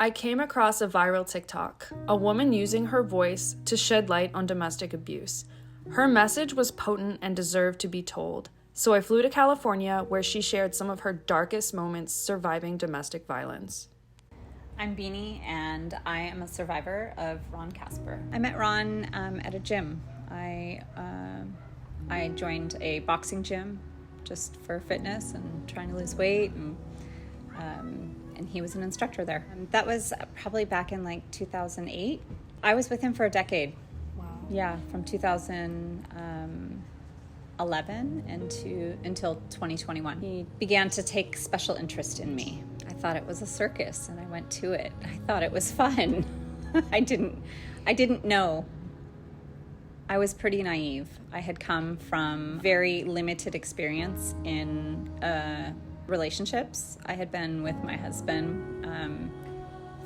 I came across a viral TikTok, a woman using her voice to shed light on domestic abuse. Her message was potent and deserved to be told, so I flew to California where she shared some of her darkest moments surviving domestic violence. I'm Beanie, and I am a survivor of Ron Casper. I met Ron at a gym. I joined a boxing gym just for fitness and trying to lose weight, and he was an instructor there. That was probably back in like 2008. I was with him for a decade. Wow. Yeah, from 2011 until 2021. He began to take special interest in me. I thought it was a circus, and I went to it. I thought it was fun. I didn't know. I was pretty naive. I had come from very limited experience in relationships. I had been with my husband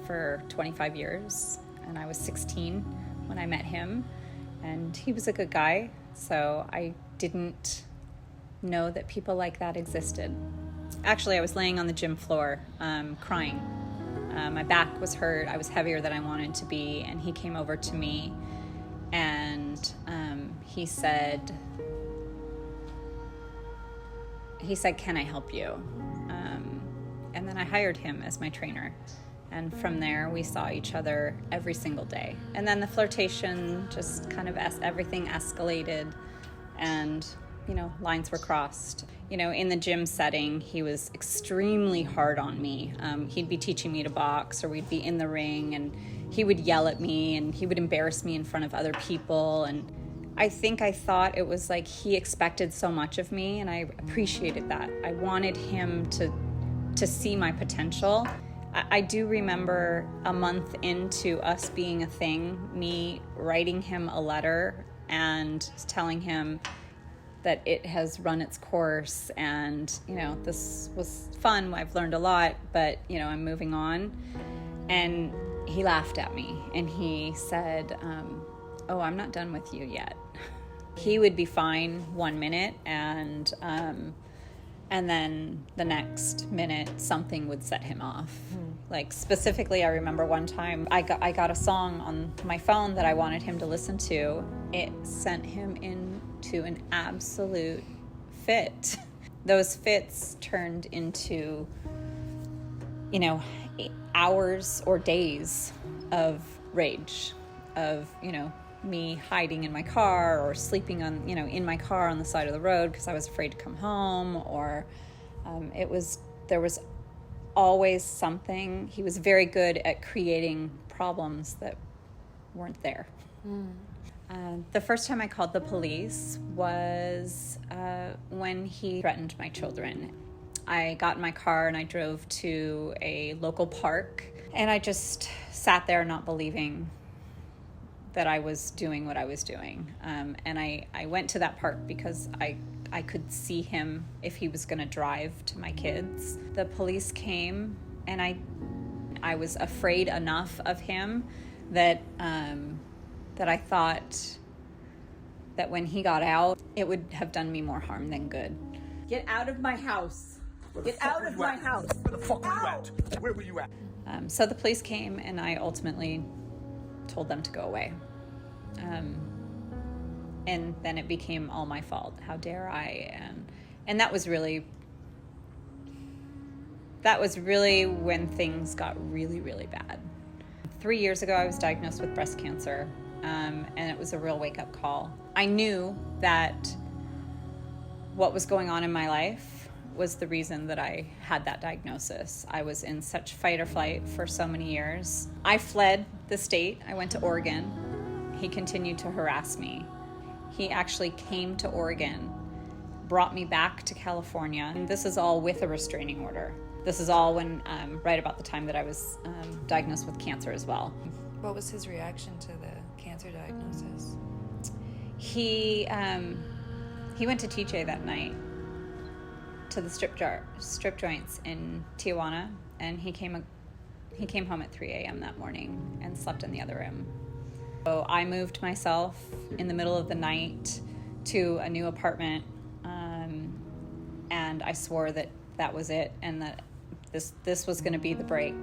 for 25 years, and I was 16 when I met him, and he was a good guy, so I didn't know that people like that existed. Actually, I was laying on the gym floor crying. My back was hurt. I was heavier than I wanted to be, and he came over to me and he said, "Can I help you?" And then I hired him as my trainer. And from there, we saw each other every single day. And then the flirtation just kind of, everything escalated, and, lines were crossed. In the gym setting, he was extremely hard on me. He'd be teaching me to box, or we'd be in the ring, and he would yell at me, and he would embarrass me in front of other people. And I thought it was like he expected so much of me, and I appreciated that. I wanted him to see my potential. I do remember a month into us being a thing, me writing him a letter and telling him that it has run its course, and this was fun, I've learned a lot, but I'm moving on. And he laughed at me, and he said, "Oh, I'm not done with you yet." He would be fine 1 minute, and then the next minute something would set him off. Like, specifically, I remember one time I got a song on my phone that I wanted him to listen to. It sent him into an absolute fit. Those fits turned into, hours or days of rage, of, me hiding in my car, or sleeping on, in my car on the side of the road because I was afraid to come home, or there was always something. He was very good at creating problems that weren't there. The first time I called the police was when he threatened my children. I got in my car and I drove to a local park, and I just sat there not believing that I was doing what I was doing. And I went to that park because I could see him if he was going to drive to my kids. The police came, and I was afraid enough of him that I thought that when he got out, it would have done me more harm than good. Get out of my house. Get out of my house. Where the fuck were you at? Where were you at? So the police came, and I ultimately told them to go away. And then it became all my fault. How dare I? And that was really when things got really, really bad. 3 years ago, I was diagnosed with breast cancer, and it was a real wake-up call. I knew that what was going on in my life was the reason that I had that diagnosis. I was in such fight or flight for so many years. I fled the state. I went to Oregon. He continued to harass me. He actually came to Oregon, brought me back to California. And this is all with a restraining order. This is all when, right about the time that I was diagnosed with cancer as well. What was his reaction to the cancer diagnosis? He went to TJ that night, to the strip joints in Tijuana, and he came home at 3 a.m. that morning and slept in the other room. So I moved myself in the middle of the night to a new apartment, and I swore that was it, and that this was going to be the break.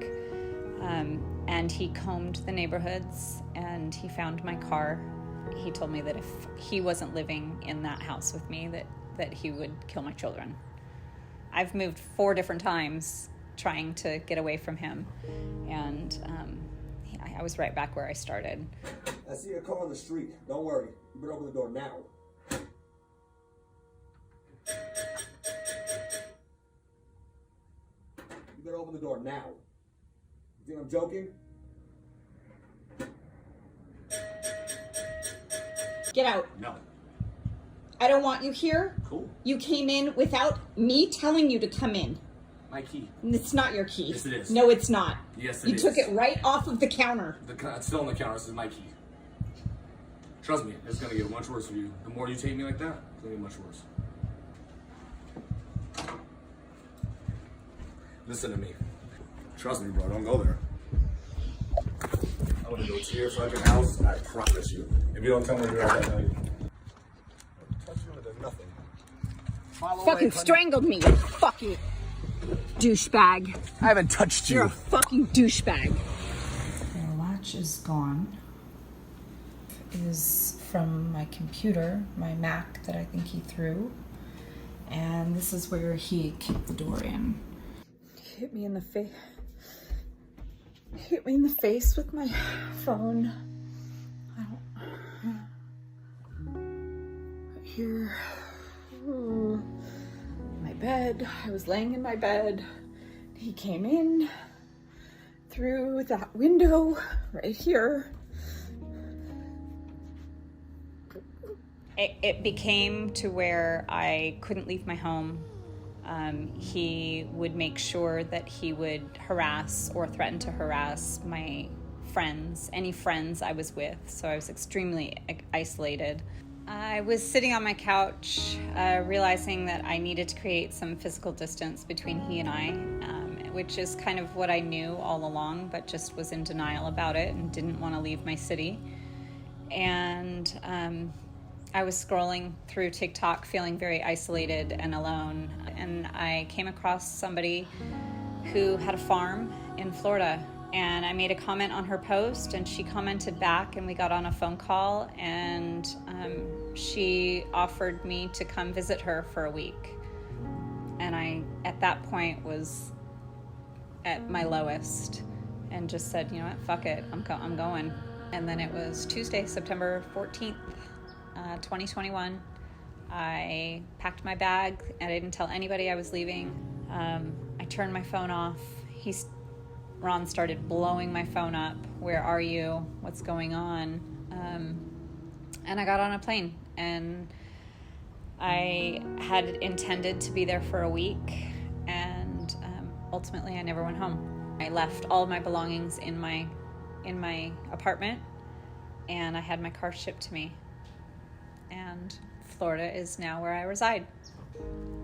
And he combed the neighborhoods and he found my car. He told me that if he wasn't living in that house with me, that he would kill my children. I've moved 4 different times trying to get away from him. And I was right back where I started. I see a car on the street. Don't worry. You better open the door now. You better open the door now. You think I'm joking? Get out. No. I don't want you here. Cool. You came in without me telling you to come in. My key. It's not your key. Yes, it is. No, it's not. Yes, it You is. took it right off of the counter. It's still on the counter. This is my key. Trust me, it's gonna get much worse for you. The more you take me like that, it's gonna get much worse. Listen to me. Trust me, bro. Don't go there. I'm gonna go to your fucking house. I promise you. If you don't tell me you're out that night, I'll touch you and there's nothing. Fucking strangled me, you fucking douchebag. I haven't touched you. You're a fucking douchebag. The latch is gone. It is from my computer, my Mac that I think he threw. And this is where he kicked the door in. He hit me in the face. Hit me in the face with my phone. Right here. Ooh. My bed. I was laying in my bed. He came in through that window right here. It became to where I couldn't leave my home. He would make sure that he would harass or threaten to harass my friends, any friends I was with. So I was extremely isolated. I was sitting on my couch, realizing that I needed to create some physical distance between he and I, which is kind of what I knew all along, but just was in denial about it and didn't want to leave my city. And I was scrolling through TikTok feeling very isolated and alone, and I came across somebody who had a farm in Florida, and I made a comment on her post and she commented back and we got on a phone call, and she offered me to come visit her for a week. And I, at that point, was at my lowest and just said, you know what, fuck it, I'm going. And then it was Tuesday, September 14th, 2021. I packed my bag and I didn't tell anybody I was leaving. I turned my phone off. Ron started blowing my phone up. Where are you? What's going on? And I got on a plane, and I had intended to be there for a week, and ultimately I never went home. I left all of my belongings in my apartment, and I had my car shipped to me. And Florida is now where I reside.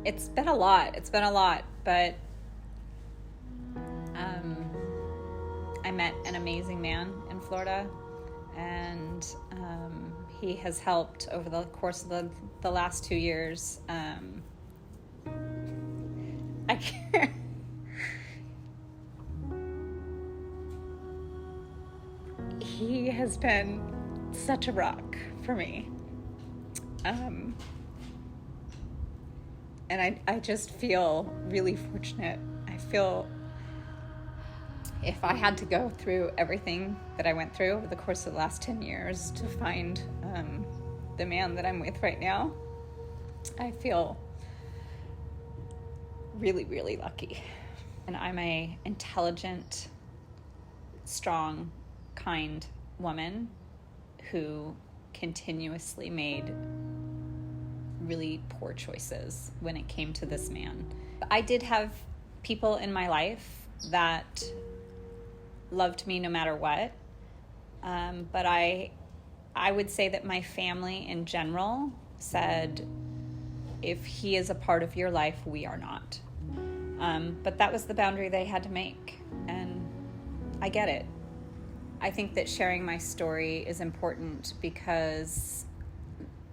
It's been a lot, but I met an amazing man in Florida, and he has helped over the course of the last 2 years. I can't. He has been such a rock for me. And I just feel really fortunate. I feel if I had to go through everything that I went through over the course of the last 10 years to find the man that I'm with right now, I feel really, really lucky. And I'm a intelligent, strong, kind woman who continuously made really poor choices when it came to this man. I did have people in my life that loved me no matter what, but I would say that my family in general said, if he is a part of your life, we are not. But that was the boundary they had to make, and I get it. I think that sharing my story is important because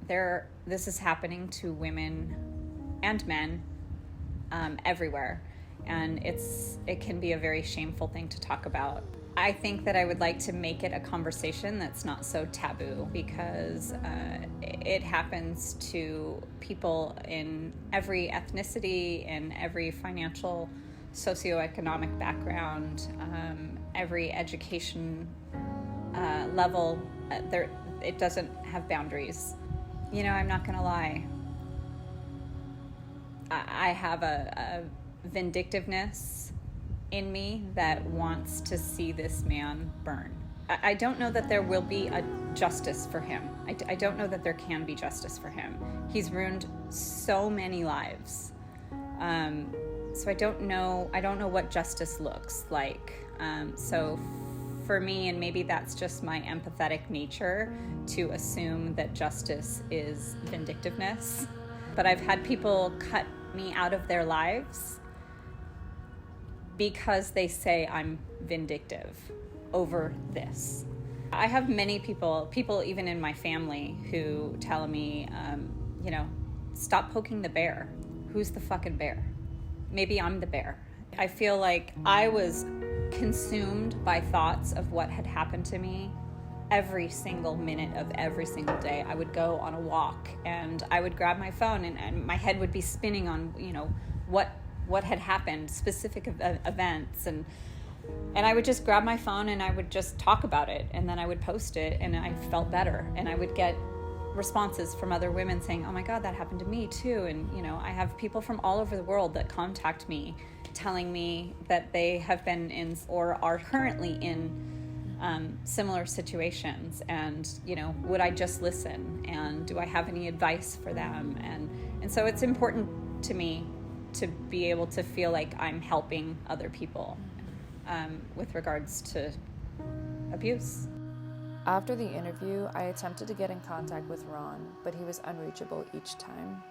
this is happening to women and men everywhere, and it can be a very shameful thing to talk about. I think that I would like to make it a conversation that's not so taboo, because it happens to people in every ethnicity, in every financial, socioeconomic background, every education level. It doesn't have boundaries. You know, I'm not gonna lie. I have a vindictiveness in me that wants to see this man burn. I don't know that there will be a justice for him. I don't know that there can be justice for him. He's ruined so many lives. So I don't know what justice looks like. So for me, and maybe that's just my empathetic nature, to assume that justice is vindictiveness. But I've had people cut me out of their lives because they say I'm vindictive over this. I have many people even in my family, who tell me, stop poking the bear. Who's the fucking bear? Maybe I'm the bear. I feel like I was consumed by thoughts of what had happened to me every single minute of every single day. I would go on a walk and I would grab my phone and my head would be spinning on, what had happened, specific events, and I would just grab my phone and I would just talk about it, and then I would post it, and I felt better, and I would get responses from other women saying, oh my God, that happened to me too. And I have people from all over the world that contact me telling me that they have been in or are currently in similar situations, and would I just listen, and do I have any advice for them? And so it's important to me to be able to feel like I'm helping other people with regards to abuse. After the interview, I attempted to get in contact with Ron, but he was unreachable each time.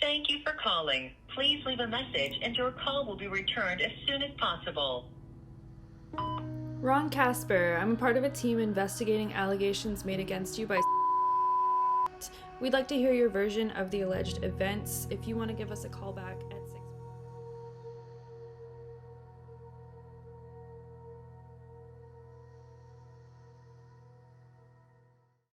Thank you for calling. Please leave a message and your call will be returned as soon as possible. Ron Casper, I'm a part of a team investigating allegations made against you by We'd like to hear your version of the alleged events. If you want to give us a call back at